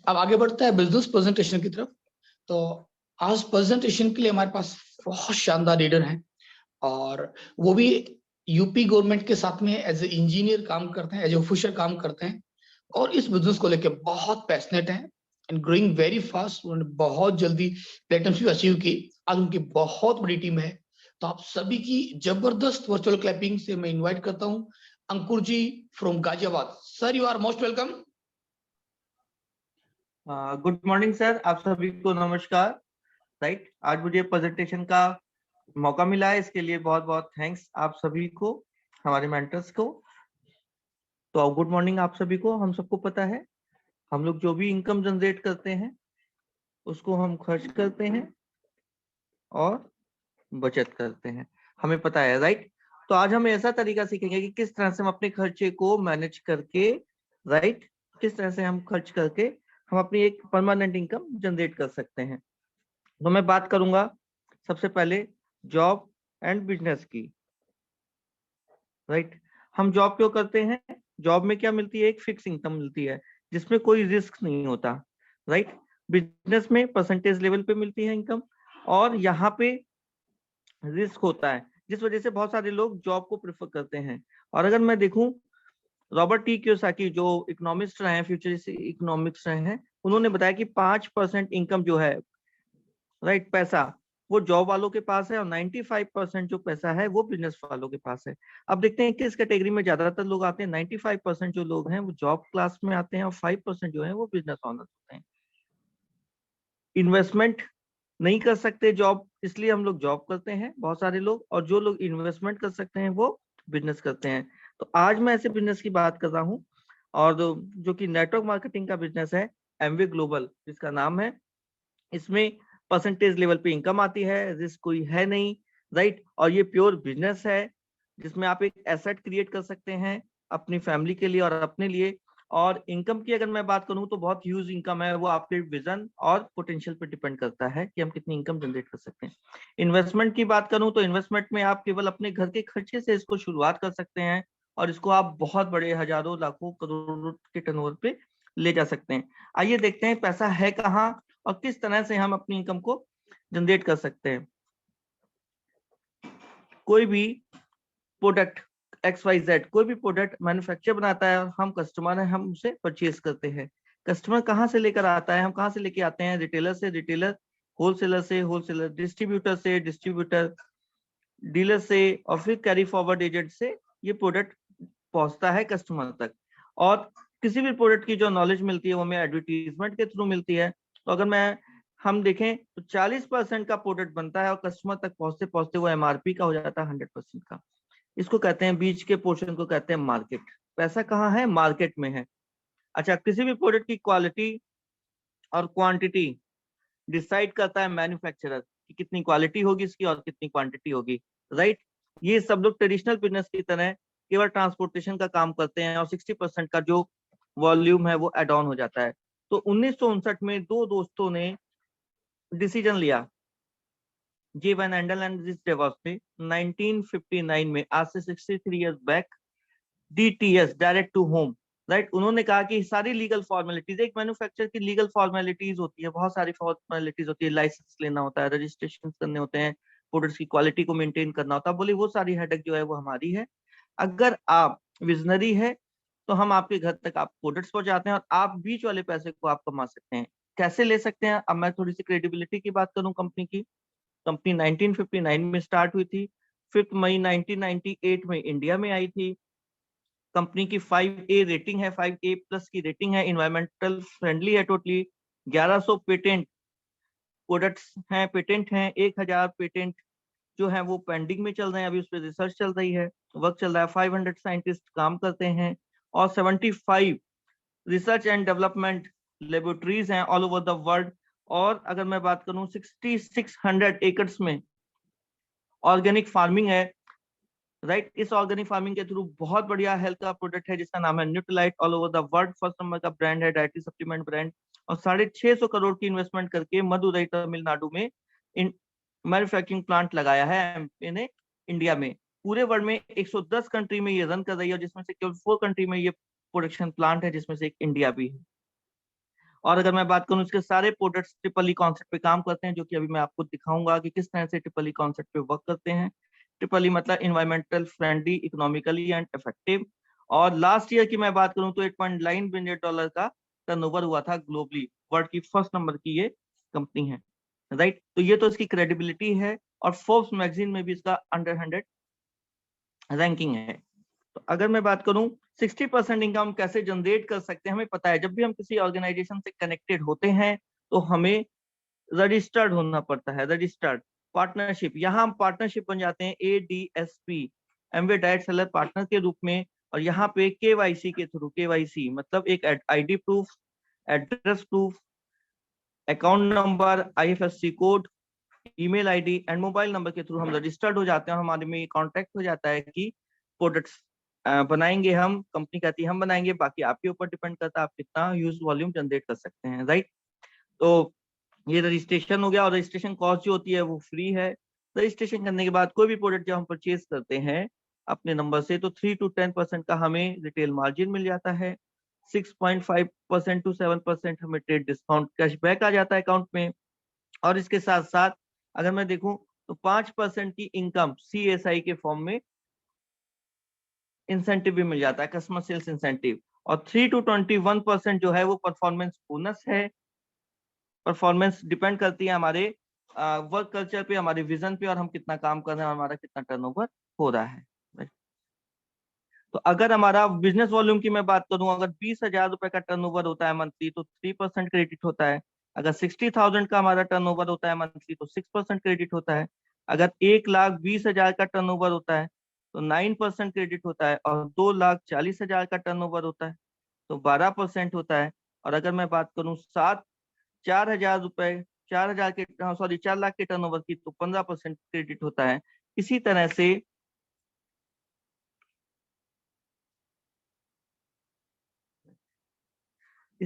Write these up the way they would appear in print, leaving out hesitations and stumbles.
अब आगे बढ़ता है बिजनेस प्रेजेंटेशन की तरफ। तो आज प्रेजेंटेशन के लिए हमारे पास बहुत शानदार लीडर हैं, और वो भी यूपी गवर्नमेंट के साथ में एज ए इंजीनियर काम करते हैं, एज ए ऑफिसर काम करते हैं, और इस बिजनेस को लेकर बहुत पैशनेट हैं एंड ग्रोइंग वेरी फास्ट। उन्होंने बहुत जल्दी प्लेटफॉर्म भी अचीव की। आज उनकी बहुत बड़ी टीम है। तो आप सभी की जबरदस्त वर्चुअल क्लैपिंग से मैं इनवाइट करता हूं Ankur ji from Ghaziabad. Sir, you are most welcome. Good morning sir, आप सभी को नमस्कार। राइट, आज मुझे प्रेजेंटेशन का मौका मिला है, इसके लिए बहुत बहुत थैंक्स आप सभी को, हमारे मेंटर्स को। तो गुड मॉर्निंग आप सभी को। हम सबको पता है, हम लोग जो भी इनकम जनरेट करते हैं उसको हम खर्च करते हैं और बचत करते हैं, हमें पता है। राइट, तो आज हम ऐसा तरीका सीखेंगे कि किस तरह से हम अपने खर्चे को मैनेज करके, राइट, किस तरह से हम खर्च करके हम अपनी एक परमानेंट इनकम जनरेट कर सकते हैं। तो मैं बात करूंगा सबसे पहले जॉब एंड बिजनेस की। राइट, हम जॉब क्यों करते हैं? जॉब में क्या मिलती है? एक फिक्स इनकम मिलती है जिसमें कोई रिस्क नहीं होता। राइट, बिजनेस में परसेंटेज लेवल पे मिलती है इनकम, और यहाँ पे रिस्क होता है, जिस वजह से बहुत सारे लोग जॉब को प्रेफर करते हैं। और अगर मैं देखूं, रॉबर्ट टी कियोसाकी जो इकोनॉमिस्ट रहे हैं, फ्यूचरिस्टिक इकोनॉमिक्स रहे हैं, उन्होंने बताया कि 5% इनकम जो है, राइट, पैसा, वो जॉब वालों के पास है, और 95% जो पैसा है वो बिजनेस वालों के पास है। अब देखते हैं किस कैटेगरी में ज्यादातर लोग आते हैं। 95% जो लोग हैं वो जॉब क्लास में आते हैं, और 5% जो है वो बिजनेस ऑनर्स होते हैं। इन्वेस्टमेंट नहीं कर सकते जॉब, इसलिए हम लोग जॉब करते हैं बहुत सारे लोग, और जो लोग इन्वेस्टमेंट कर सकते हैं वो बिजनेस करते हैं। तो आज मैं ऐसे बिजनेस की बात कर रहा हूँ, और जो कि नेटवर्क मार्केटिंग का बिजनेस है, एमवे ग्लोबल जिसका नाम है। इसमें परसेंटेज लेवल पे इनकम आती है, रिस्क कोई है नहीं। राइट, और ये प्योर बिजनेस है जिसमें आप एक एसेट क्रिएट कर सकते हैं अपनी फैमिली के लिए और अपने लिए। और इनकम की अगर मैं बात करूं तो बहुत ह्यूज इनकम है, वो आपके विजन और पोटेंशियल पे डिपेंड करता है कि हम कितनी इनकम जनरेट कर सकते हैं। इन्वेस्टमेंट की बात करूं तो इन्वेस्टमेंट में आप केवल अपने घर के खर्चे से इसको शुरुआत कर सकते हैं, और इसको आप बहुत बड़े हजारों लाखों करोड़ों के टर्नओवर पे ले जा सकते हैं। आइए देखते हैं पैसा है कहाँ और किस तरह से हम अपनी इनकम को जनरेट कर सकते हैं। कोई भी प्रोडक्ट XYZ, कोई भी प्रोडक्ट मैन्युफैक्चर बनाता है, और हम कस्टमर हैं, हम उसे परचेज करते हैं। कस्टमर कहाँ से लेकर आता है? हम कहाँ से लेके आते हैं? रिटेलर से, रिटेलर होलसेलर से, होलसेलर डिस्ट्रीब्यूटर से, डिस्ट्रीब्यूटर डीलर से, और फिर कैरी फॉरवर्ड एजेंट से ये प्रोडक्ट पहुंचता है कस्टमर तक। और किसी भी प्रोडक्ट की जो नॉलेज मिलती है वो हमें एडवर्टीजमेंट के थ्रू मिलती है। तो अगर हम देखें तो 40% का प्रोडक्ट बनता है, और कस्टमर तक पहुंचते पहुंचते वो MRP का हो जाता है 100% का। इसको कहते हैं, बीच के पोर्शन को कहते हैं मार्केट। पैसा कहाँ है? मार्केट में है। अच्छा, किसी भी प्रोडक्ट की क्वालिटी और क्वांटिटी डिसाइड करता है मैन्युफैक्चरर कि कितनी क्वालिटी होगी इसकी और कितनी क्वांटिटी होगी। राइट, ये सब लोग ट्रेडिशनल बिजनेस की तरह केवल ट्रांसपोर्टेशन का काम करते हैं, और 60% का जो वॉल्यूम है वो एड ऑन हो जाता है। तो 1959 में दो दोस्तों ने डिसीजन लिया, Jay Van Andel and Rich DeVos ने 1959 में, आज से 63 years back, DTS, direct to home. Right, उन्होंने कहा कि सारी लीगल फॉर्मेलिटीज, एक मैन्युफैक्चर की लीगल फॉर्मेलिटीज होती है, बहुत सारी फॉर्मेलिटीज होती है, लाइसेंस लेना होता है, रजिस्ट्रेशन करने होते हैं, प्रोडक्ट्स की क्वालिटी को मेंटेन करना होता है। बोले वो सारी हेडेक जो है वो हमारी है। अगर आप विजनरी है तो हम आपके घर तक आप प्रोडक्ट्स पहुंचाते हैं, और आप बीच वाले पैसे को आप कमा सकते हैं। कैसे ले सकते हैं? अब मैं थोड़ी सी क्रेडिबिलिटी की बात करूं कंपनी की। कंपनी 1959 में स्टार्ट हुई थी, 5 मई 1998 में इंडिया में आई थी। कंपनी की 5A रेटिंग है, 5A प्लस की रेटिंग है, इन्वायरमेंटल फ्रेंडली है टोटली। 1100 पेटेंट प्रोडक्ट्स हैं, पेटेंट हैं, 1000 पेटेंट जो है वो पेंडिंग में चल रहे हैं, अभी उस पर रिसर्च चल रही है, वर्क चल रहा है। 500 साइंटिस्ट काम करते हैं, और 75 रिसर्च एंड डेवलपमेंट लेबोरेटरीज हैं ऑल ओवर द वर्ल्ड। और अगर मैं बात करूं, 6600 एकर्स में ऑर्गेनिक फार्मिंग है। राइट, इस ऑर्गेनिक फार्मिंग के थ्रू बहुत बढ़िया हेल्थ का प्रोडक्ट है जिसका नाम है Nutrilite, all over the world first number का ब्रांड है, डाइटरी सप्लीमेंट ब्रांड। और 650 करोड़ की इन्वेस्टमेंट करके मदुरई तमिलनाडु में मैन्युफैक्चरिंग प्लांट लगाया है एमपी ने, इंडिया में। पूरे वर्ल्ड में 110 कंट्री में ये रन कर रही है, जिसमें से केवल 4 कंट्री में ये प्रोडक्शन प्लांट है, जिसमें से एक इंडिया भी है। और अगर मैं बात करूं, इसके सारे प्रोडक्ट्स ट्रिपल ई कॉन्सेप्ट पे काम करते हैं, जो कि अभी मैं आपको दिखाऊंगा कि किस तरह से ट्रिपल ई कॉन्सेप्ट पे वर्क करते हैं। ट्रिपल ई मतलब environmental friendly, economically and effective. और लास्ट ईयर की मैं बात करूं तो $8.9 बिलियन का टर्नओवर हुआ था ग्लोबली। वर्ल्ड की फर्स्ट नंबर की ये कंपनी है, राइट। तो ये तो इसकी क्रेडिबिलिटी है, और फोर्ब्स मैगजीन में भी इसका अंडर 100 रैंकिंग है। तो अगर मैं बात करूं 60% इनकम कैसे जनरेट कर सकते हैं, हमें पता है जब भी हम किसी ऑर्गेनाइजेशन से कनेक्टेड होते हैं तो हमें रजिस्टर्ड होना पड़ता है। रजिस्टर्ड पार्टनरशिप, यहाँ हम पार्टनरशिप बन जाते हैं ADSP, Amway direct seller partner के रूप में। और यहाँ पे KYC के थ्रू, KYC मतलब एक ID proof, address proof, account number, IFSC code, email ID and mobile number के थ्रू हम रजिस्टर्ड हो जाते हैं, और हमारे में कॉन्ट्रैक्ट हो जाता है कि प्रोडक्ट्स बनाएंगे हम, कंपनी कहती है हम बनाएंगे, बाकी आपके ऊपर डिपेंड करता है आप कितना यूज वॉल्यूम जनरेट कर सकते हैं, राइट। तो ये रजिस्ट्रेशन हो गया, और रजिस्ट्रेशन कॉस्ट जो होती है वो फ्री है। रजिस्ट्रेशन करने के बाद कोई भी प्रोडक्ट जब हम परचेज करते हैं अपने नंबर से, तो 3 to 10% का हमें रिटेल मार्जिन मिल जाता है। 6.5% to 7% हमें ट्रेड डिस्काउंट कैशबैक आ जाता है अकाउंट में। और इसके साथ साथ अगर मैं देखूं तो 5% की इनकम CSI के फॉर्म में इंसेंटिव भी मिल जाता है, कस्टमर सेल्स इंसेंटिव। और 3 to 21% जो है वो परफॉर्मेंस बोनस है। परफॉर्मेंस डिपेंड करती है हमारे वर्क कल्चर पे, हमारे विजन पे, और हम कितना काम कर रहे हैं और हमारा कितना टर्नओवर हो रहा है। तो अगर हमारा बिजनेस वॉल्यूम की मैं बात करूं, अगर 20,000 रुपए का टर्नओवर होता है मंथली तो 3% क्रेडिट होता है। अगर 60,000 का हमारा टर्नओवर होता है मंथली तो 6% क्रेडिट होता है। अगर 1,20,000 का टर्नओवर होता है तो 9% क्रेडिट होता है। और 2,40,000 का टर्नओवर होता है तो 12% होता है। और अगर मैं बात करूं 4 लाख के टर्नओवर की तो 15% क्रेडिट होता है। इसी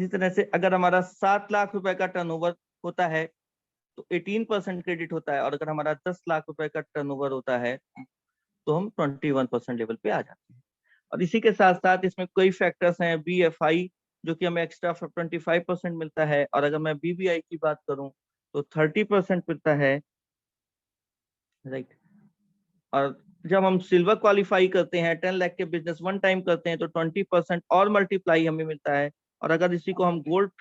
तरह से अगर हमारा 7 लाख रुपए का टर्नओवर होता है तो 18% क्रेडिट होता है। और अगर हमारा 10 लाख रुपए का टर्नओवर होता है तो हम 21% लेवल पे आ जाते हैं। और इसी के साथ साथ इसमें कई फैक्टर्स हैं, BFI जो कि हमें एक्स्ट्रा 25% मिलता है। और अगर मैं BBI की बात करूं तो 30% मिलता है, राइट। और जब हम सिल्वर क्वालिफाई करते हैं, 10 लाख के बिजनेस वन टाइम करते हैं तो 20% और मल्टीप्लाई हमें मिलता है। और अगर इसी को हम गोल्ड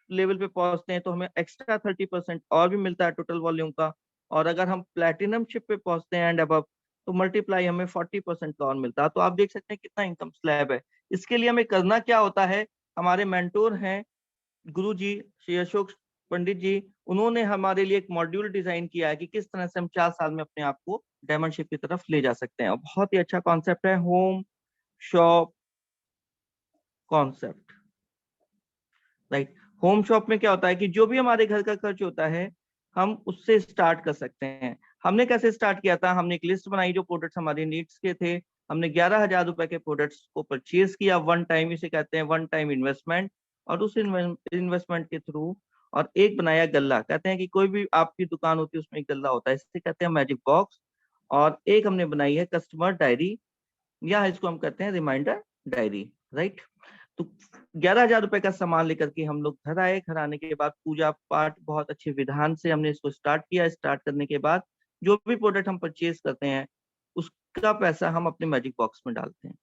लेवल पे पहुंचते हैं तो हमें एक्स्ट्रा 30% और भी मिलता है टोटल वॉल्यूम का। और अगर हम प्लेटिनम शिप पे पहुंचते हैं एंड अबव तो मल्टीप्लाई हमें 40% का और मिलता है। तो आप देख सकते हैं कितना इनकम स्लैब है। इसके लिए हमें करना क्या होता है, हमारे मेंटोर हैं गुरु जी श्री अशोक पंडित जी, उन्होंने हमारे लिए एक मॉड्यूल डिजाइन किया है कि किस तरह से हम 4 साल में अपने आप को डायमंड शिप की तरफ ले जा सकते हैं। और बहुत ही अच्छा कॉन्सेप्ट है, home shop concept, right. Home shop में क्या होता है कि जो भी हमारे घर का खर्च होता है हम उससे स्टार्ट कर सकते हैं। हमने कैसे स्टार्ट किया था, हमने एक लिस्ट बनाई जो प्रोडक्ट्स हमारे नीड्स के थे। हमने 11,000 रुपए के प्रोडक्ट्स को परचेज किया वन टाइम, इसे कहते हैं वन टाइम इन्वेस्टमेंट। और उस इन्वेस्टमेंट के थ्रू और एक बनाया गल्ला, कहते हैं कि कोई भी आपकी दुकान होती है उसमें एक गल्ला होता है, इसे कहते हैं मैजिक बॉक्स। और एक हमने बनाई है कस्टमर डायरी, या इसको हम कहते हैं रिमाइंडर डायरी, राइट। तो 11,000 रुपए का सामान लेकर के हम लोग घर आए। घर आने के बाद पूजा पाठ बहुत अच्छे विधान से हमने इसको स्टार्ट किया। स्टार्ट करने के बाद जो भी प्रोडक्ट हम परचेज करते हैं उसका पैसा हम अपने मैजिक बॉक्स में डालते हैं।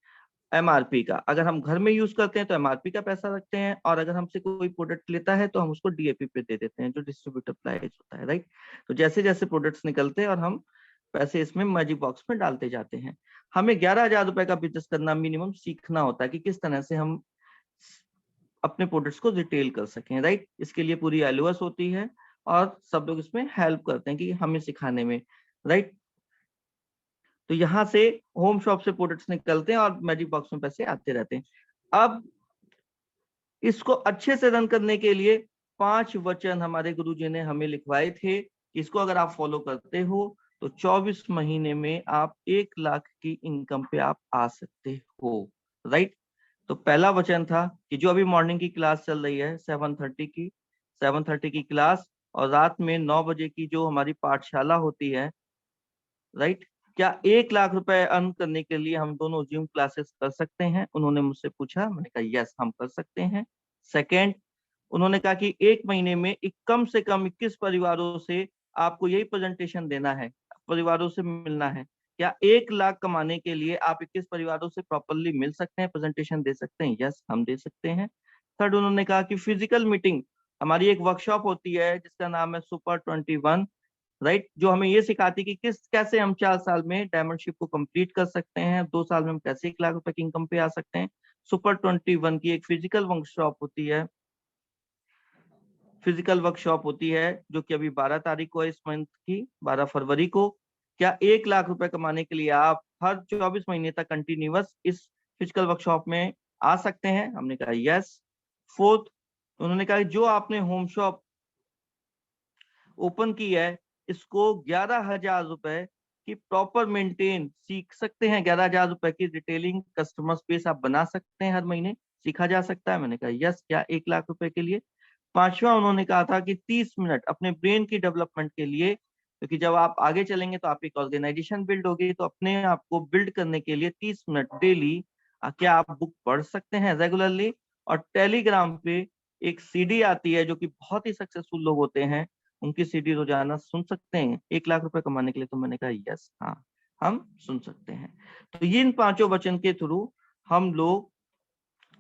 MRP का, अगर हम घर में यूज करते हैं तो MRP का पैसा रखते हैं, और अगर हमसे कोई प्रोडक्ट लेता है तो हम उसको DAP पे दे देते हैं, जो डिस्ट्रीब्यूटर प्राइस होता है, राइट। तो जैसे जैसे प्रोडक्ट्स निकलते हैं और हम पैसे इसमें मैजिक बॉक्स में डालते जाते हैं। हमें 11,000 रुपए का बिजनेस करना मिनिमम सीखना होता है कि किस तरह से हम अपने प्रोडक्ट्स को रिटेल कर सकें, राइट। इसके लिए पूरी LOS होती है और सब लोग इसमें हेल्प करते हैं कि हमें सिखाने में, राइट। तो यहाँ से होम शॉप से प्रोडक्ट्स निकलते हैं और मैजिक बॉक्स में पैसे आते रहते हैं। अब इसको अच्छे से रन करने के लिए 5 वचन हमारे गुरुजी ने हमें लिखवाए थे। इसको अगर आप फॉलो करते हो तो 24 महीने में आप 1 लाख की इनकम पे आप आ सकते हो, राइट। तो पहला वचन था कि जो अभी मॉर्निंग की क्लास चल रही है 7:30 की क्लास, और रात में 9 बजे की जो हमारी पाठशाला होती है, राइट। क्या 1 लाख रुपए अर्न करने के लिए हम दोनों जूम क्लासेस कर सकते हैं? उन्होंने मुझसे पूछा, मैंने कहा यस हम कर सकते हैं। सेकेंड, उन्होंने कहा कि 1 महीने में कम से कम 21 परिवारों से आपको यही प्रेजेंटेशन देना है, परिवारों से मिलना है। क्या 1 लाख कमाने के लिए आप 21 परिवारों से प्रॉपरली मिल सकते हैं, प्रेजेंटेशन दे सकते हैं? यस, हम दे सकते हैं। थर्ड, उन्होंने कहा कि फिजिकल मीटिंग, हमारी एक वर्कशॉप होती है जिसका नाम है सुपर 21, राइट, जो हमें ये सिखाती है कि कैसे हम 4 साल में डायमंडशिप को कंप्लीट कर सकते हैं, 2 साल में हम कैसे 1 लाख रुपए की इनकम पे आ सकते हैं। सुपर 21 की एक फिजिकल वर्कशॉप होती है, जो कि अभी 12 तारीख को है, इस मंथ की 12 फरवरी को। क्या 1 लाख रुपए कमाने के लिए आप हर 24 महीने तक कंटिन्यूअस इस फिजिकल वर्कशॉप में आ सकते हैं? हमने कहा यस। फोर्थ, उन्होंने कहा जो आपने होम शॉप ओपन की है, इसको 11,000 रुपए की प्रॉपर मेंटेन सीख सकते हैं। 11,000 रुपए की रिटेलिंग कस्टमर स्पेस आप बना सकते हैं, हर महीने सीखा जा सकता है। मैंने कहा यस। क्या 1 लाख रुपए के लिए? पांचवा, उन्होंने कहा था कि 30 मिनट अपने ब्रेन की डेवलपमेंट के लिए, क्योंकि जब आप आगे चलेंगे तो आपकी ऑर्गेनाइजेशन बिल्ड होगी, तो अपने आप को बिल्ड करने के लिए 30 मिनट डेली क्या आप बुक पढ़ सकते हैं रेगुलरली? और टेलीग्राम पे एक सीडी आती है, जो कि बहुत ही सक्सेसफुल लोग होते हैं, उनकी सीडी रोजाना सुन सकते हैं 1 लाख रुपए कमाने के लिए। तो मैंने कहा यस, हाँ, हम सुन सकते हैं। तो ये इन पांचों वचन के थ्रू हम लोग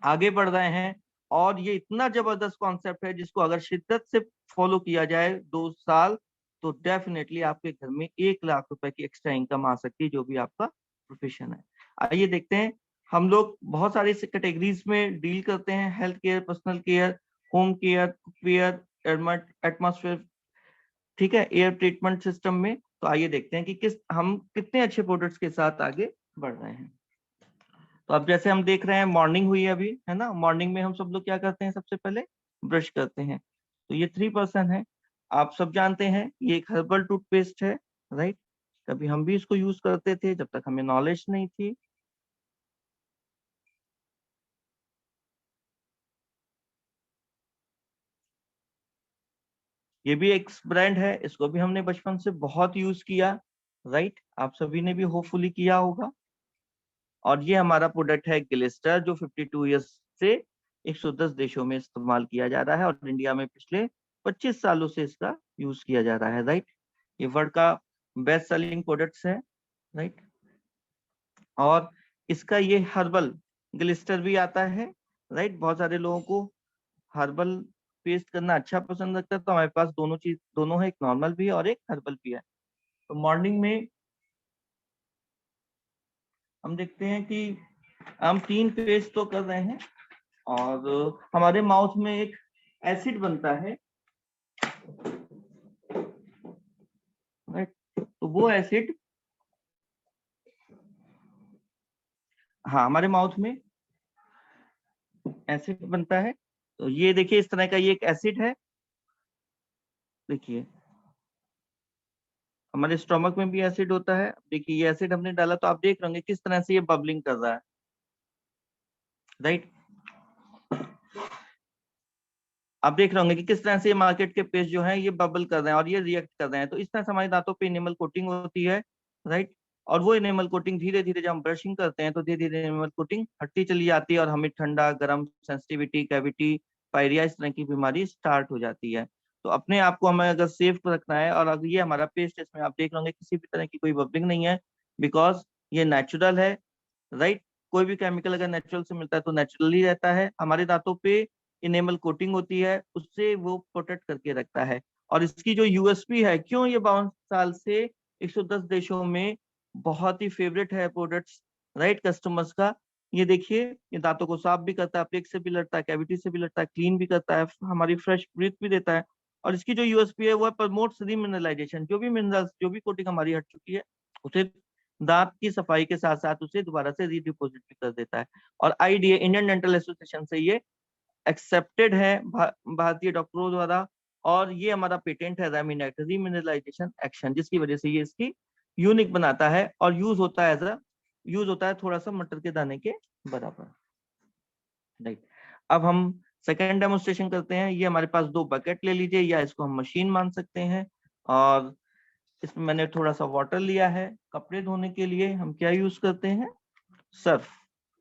आगे बढ़ रहे हैं, और ये इतना जबरदस्त कॉन्सेप्ट है जिसको अगर शिद्दत से फॉलो किया जाए 2 साल, तो डेफिनेटली आपके घर में 1 लाख रुपए की एक्स्ट्रा इनकम आ सकती है, जो भी आपका प्रोफेशन है। आइए देखते हैं, हम लोग बहुत सारी कैटेगरीज में डील करते हैं, health care, personal care, home care, cookware, atmosphere, ठीक है, एयर ट्रीटमेंट सिस्टम में। तो आइए देखते हैं कि हम कितने अच्छे प्रोडक्ट्स के साथ आगे बढ़ रहे हैं। तो अब जैसे हम देख रहे हैं, मॉर्निंग हुई है अभी, है ना। मॉर्निंग में हम सब लोग क्या करते हैं? सबसे पहले ब्रश करते हैं। तो ये 3% है, आप सब जानते हैं, ये एक हर्बल टूथपेस्ट है, राइट। कभी हम भी इसको यूज करते थे जब तक हमें नॉलेज नहीं थी। ये भी एक ब्रांड है, इसको भी हमने बचपन से बहुत यूज किया, राइट। आप सभी ने भी होपफुली किया होगा। और ये हमारा प्रोडक्ट है ग्लिस्टर, जो 52 ईयर्स से 110 देशों में इस्तेमाल किया जा रहा है, और इंडिया में पिछले 25 सालों से इसका यूज किया जा रहा है, राइट। ये वर्ल्ड का बेस्ट सेलिंग प्रोडक्ट्स है, राइट। और इसका ये हर्बल ग्लिस्टर भी आता है, राइट। बहुत सारे लोगों को हर्बल पेस्ट करना अच्छा पसंद लगता है, तो हमारे पास दोनों है, एक नॉर्मल भी है और एक हर्बल भी है। तो मॉर्निंग में हम देखते हैं कि हम 3 पेस्ट तो कर रहे हैं, और हमारे माउथ में एक एसिड बनता है, राइट। तो वो एसिड, हाँ, हमारे माउथ में एसिड बनता है। तो ये देखिए, इस तरह का ये एक एसिड है, देखिए हमारे स्टोमक में भी एसिड होता है। देखिए ये एसिड हमने डाला, तो आप देख रहे होंगे किस तरह से ये बबलिंग कर रहा है, राइट। आप देख रहे होंगे कि किस तरह से ये मार्केट के पेस्ट जो है ये बबल कर रहे हैं और ये रिएक्ट कर रहे हैं। तो इस तरह से हमारे दांतों पे इनेमल कोटिंग होती है, राइट। और वो इनेमल कोटिंग धीरे धीरे जब हम ब्रशिंग करते हैं तो धीरे धीरे इनेमल कोटिंग हटती चली जाती है, और हमें ठंडा, गर्म, सेंसिटिविटी, कैविटी, पायरिया, इस तरह की बीमारी स्टार्ट हो जाती है। तो अपने आप को हमें अगर सेफ रखना है, और अगर ये हमारा पेस्ट, इसमें आप देख होंगे किसी भी तरह की कोई बबलिंग नहीं है, बिकॉज ये नेचुरल है, राइट। कोई भी केमिकल अगर नेचुरल से मिलता है तो नेचुरली रहता है। हमारे दांतों पे इनेमल कोटिंग होती है, उससे वो प्रोटेक्ट करके रखता है। और इसकी जो यूएसपी है, क्यों ये 52 साल से 110 देशों में बहुत ही फेवरेट है प्रोडक्ट्स, राइट, कस्टमर्स का। ये देखिए, ये दांतों को साफ भी करता है, प्लेक से भी लड़ता है, कैविटी से भी लड़ता है, क्लीन भी करता है, हमारी फ्रेश ब्रीथ भी देता है। और इसकी जो यूएसपी है वो है प्रमोट्स रीमिनरलाइजेशन। जो भी मिनरल्स, जो भी कोटिंग हमारी हट चुकी है, उसे दांत की सफाई के साथ साथ उसे दोबारा से रीडिपोजिट भी कर देता है। और आईडीए, इंडियन डेंटल एसोसिएशन से ये एक्सेप्टेड है भारतीय डॉक्टरों द्वारा, और ये हमारा पेटेंट है रेमिनेट, रीमिनरलाइजेशन एक्शन, जिसकी वजह से ये इसकी यूनिक बनाता है, और यूज होता है थोड़ा सा मटर के दाने के बराबर, राइट। अब हम सेकेंड डेमोन्स्ट्रेशन करते हैं। ये हमारे पास 2 बकेट ले लीजिए, या इसको हम मशीन मान सकते हैं, और इसमें मैंने थोड़ा सा वाटर लिया है। कपड़े धोने के लिए हम क्या यूज करते हैं? सर्फ।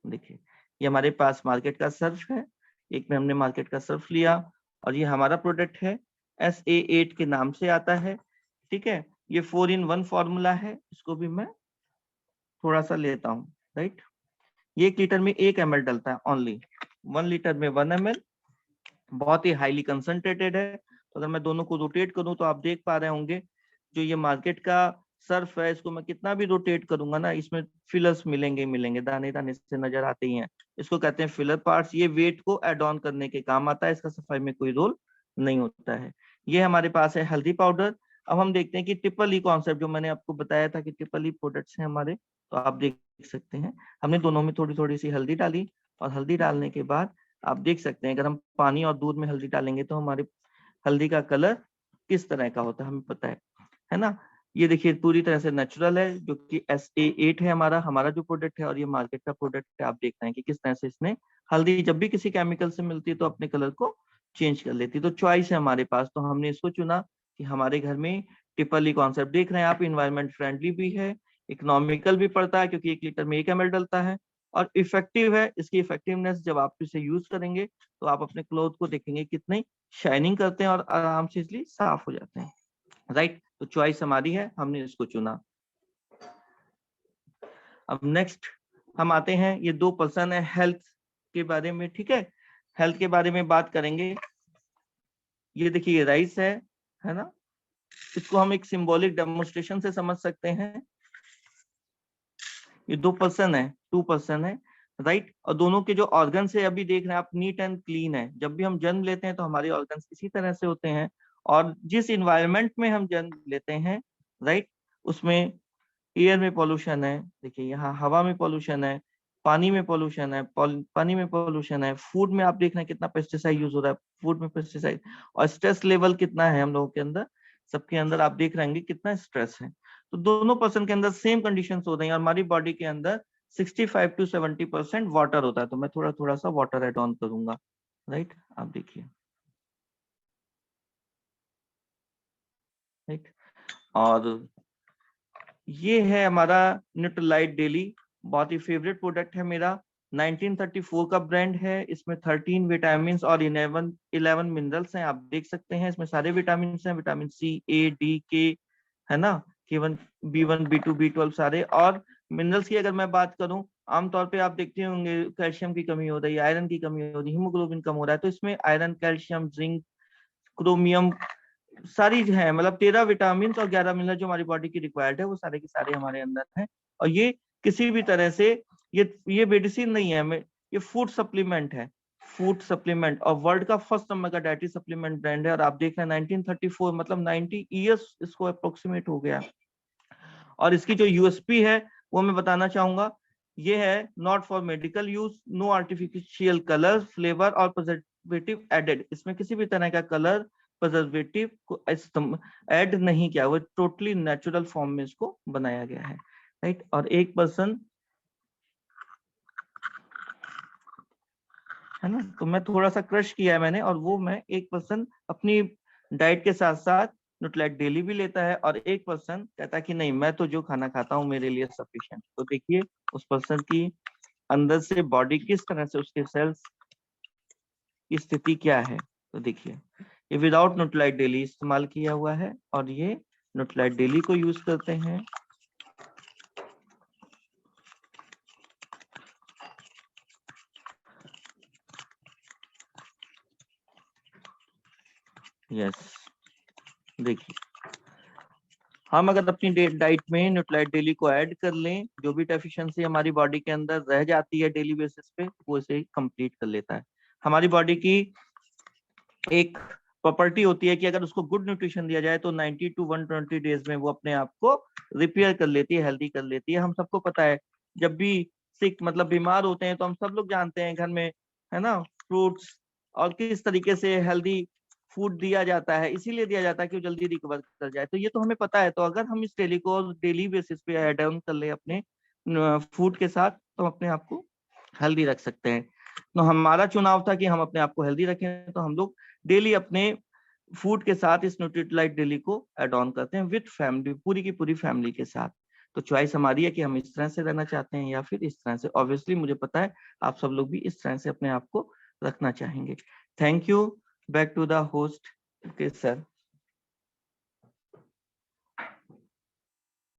देखिए, ये हमारे पास मार्केट का सर्फ है, एक में हमने मार्केट का सर्फ लिया, और ये हमारा प्रोडक्ट है, SA8 के नाम से आता है, ठीक है। ये 4-in-1 फॉर्मूला है, इसको भी मैं थोड़ा सा लेता हूँ, राइट। ये 1 लीटर में 1 ml डलता है ओनली, 1 लीटर में 1 ml, बहुत ही हाईली कंसंट्रेटेड है। तो अगर मैं दोनों को रोटेट करूं तो आप देख पा रहे होंगे, जो ये मार्केट का सर्फ है, इसको मैं कितना भी रोटेट करूंगा ना, इसमें फिलर्स मिलेंगे, दाने दाने से नजर आते ही हैं। इसको कहते हैं फिलर पार्ट्स। ये वेट को एड ऑन करने के काम आता है, इसका सफाई में कोई रोल नहीं होता है। ये हमारे पास है हल्दी पाउडर। अब हम देखते हैं कि ट्रिपल ई कॉन्सेप्ट, जो मैंने आपको बताया था कि ट्रिपल ई प्रोडक्ट्स हैं हमारे, तो आप देख सकते हैं हमने दोनों में थोड़ी थोड़ी सी हल्दी डाली, और हल्दी डालने के बाद आप देख सकते हैं, अगर हम पानी और दूध में हल्दी डालेंगे तो हमारे हल्दी का कलर किस तरह का होता है हमें पता है ना। ये देखिए पूरी तरह से नेचुरल है, जो कि SA8 है हमारा जो प्रोडक्ट है, और ये मार्केट का प्रोडक्ट है। आप देख रहे हैं कि किस तरह से इसने हल्दी जब भी किसी केमिकल से मिलती है तो अपने कलर को चेंज कर लेती है। तो चॉइस है हमारे पास, तो हमने इसको चुना कि हमारे घर में ट्रिपल ई कॉन्सेप्ट। देख रहे हैं आप, इन्वायरमेंट फ्रेंडली भी है, इकोनॉमिकल भी पड़ता है, क्योंकि 1 लीटर में 1 ml डलता है, और इफेक्टिव है। इसकी इफेक्टिवनेस जब आप इसे यूज करेंगे तो आप अपने क्लोथ को देखेंगे कितने शाइनिंग करते हैं और आराम से इसलिए साफ हो जाते हैं, राइट। तो चॉइस हमारी है, हमने इसको चुना। अब नेक्स्ट हम आते हैं, ये 2 पर्सन है हेल्थ के बारे में, ठीक है। हेल्थ के बारे में बात करेंगे। ये देखिए राइस है ना, इसको हम एक सिंबॉलिक डेमोन्स्ट्रेशन से समझ सकते हैं। ये 2 पर्सन है, राइट। और दोनों के जो ऑर्गन है अभी देख रहे हैं आप, नीट एंड क्लीन है। जब भी हम जन्म लेते हैं तो हमारे ऑर्गन इसी तरह से होते हैं, और जिस इन्वायरमेंट में हम जन्म लेते हैं, राइट, उसमें एयर में पॉल्यूशन है, देखिए यहाँ हवा में पॉल्यूशन है, पानी में पॉल्यूशन है, फूड में आप देख रहे हैं कितना पेस्टिसाइड यूज हो रहा है, फूड में पेस्टिसाइड। और स्ट्रेस लेवल कितना है हम लोगों के अंदर, सबके अंदर आप देख रहे हैं कितना स्ट्रेस है। तो दोनों पर्सन के अंदर सेम कंडीशंस हो रही हैं, और हमारी बॉडी के अंदर 65 to 70% वाटर होता है। तो मैं थोड़ा थोड़ा सा वाटर एड ऑन करूंगा, राइट। आप देखिए, राइट। और ये है हमारा न्यूट्रलाइट डेली, बहुत ही फेवरेट प्रोडक्ट है मेरा। 1934 का ब्रांड है, इसमें 13 विटामिन और 11 मिनरल्स हैं। आप देख सकते हैं इसमें सारे विटामिन हैं, vitamin C, A, D, K, है ना, K1, B1, B2, B12 सारे। और मिनरल्स की अगर मैं बात करूं, आमतौर पे आप देखते होंगे कैल्शियम की कमी हो रही है, आयरन की कमी हो रही है, हीमोग्लोबिन कम हो रहा है, तो इसमें आयरन, कैल्शियम, जिंक, क्रोमियम सारी जो है, मतलब 13 विटामिन और 11 मिनरल जो हमारी बॉडी की रिक्वायर्ड है, वो सारे के सारे हमारे अंदर हैं। और ये किसी भी तरह से ये मेडिसिन नहीं है, ये फूड सप्लीमेंट है, फूड सप्लीमेंट। और वर्ल्ड का फर्स्ट नंबर का डाइटरी सप्लीमेंट ब्रांड है। और आप देख रहे हैं 1934, मतलब 90 ईयर्स इसको अप्रोक्सीमेट हो गया। और इसकी जो यूएसपी है वो मैं बताना चाहूंगा, ये है not for medical use, no artificial colour, flavour और प्रिजर्वेटिव एडेड। इसमें किसी भी तरह का कलर, प्रिजर्वेटिव को ऐड नहीं किया, वो टोटली नेचुरल फॉर्म में इसको बनाया गया है, राइट। और 1% है ना, तो मैं थोड़ा सा क्रश किया है मैंने, और वो मैं 1% अपनी डाइट के साथ साथ न्यूट्रीलाइट डेली भी लेता है, और 1% कहता है कि नहीं, मैं तो जो खाना खाता हूँ मेरे लिए सफिशिएंट। तो देखिए उस पर्सन की अंदर से बॉडी किस तरह से, उसके सेल्स की स्थिति क्या है। तो देखिए ये विदाउट न्यूट्रीलाइट डेली इस्तेमाल किया हुआ है, और ये न्यूट्रीलाइट डेली को यूज करते हैं। यस, देखिए हम अगर अपनी डाइट में न्यूट्रीलाइट डेली को ऐड कर लें, जो भी डेफिशिएंसी हमारी बॉडी के अंदर रह जाती है डेली बेसिस पे, वो इसे कंप्लीट कर लेता है। हमारी बॉडी की एक प्रॉपर्टी होती है कि अगर उसको गुड न्यूट्रिशन दिया जाए तो 90 to 120 डेज में वो अपने आप को रिपेयर कर लेती है, हेल्दी कर लेती है। हम सबको पता है, जब भी सिक मतलब बीमार होते हैं तो हम सब लोग जानते हैं घर में, है ना, फ्रूट्स और किस तरीके से हेल्दी फूड दिया जाता है, इसीलिए दिया जाता है कि वो जल्दी रिकवर कर जाए। तो ये तो हमें पता है। तो अगर हम इस डेली को डेली बेसिस पे ऐड ऑन कर ले अपने फूड के साथ, तो हम अपने आप को हेल्दी रख सकते हैं। तो हमारा चुनाव था कि हम अपने आप को हेल्दी रखें, तो हम लोग डेली अपने फूड के साथ इस न्यूट्रीलाइट डेली को ऐड ऑन करते हैं विद फैमिली, पूरी की पूरी फैमिली के साथ। तो चॉइस हमारी है कि हम इस तरह से रहना चाहते हैं या फिर इस तरह से। ऑब्वियसली मुझे पता है आप सब लोग भी इस तरह से अपने आप को रखना चाहेंगे। Thank you. back to the host. Okay, sir.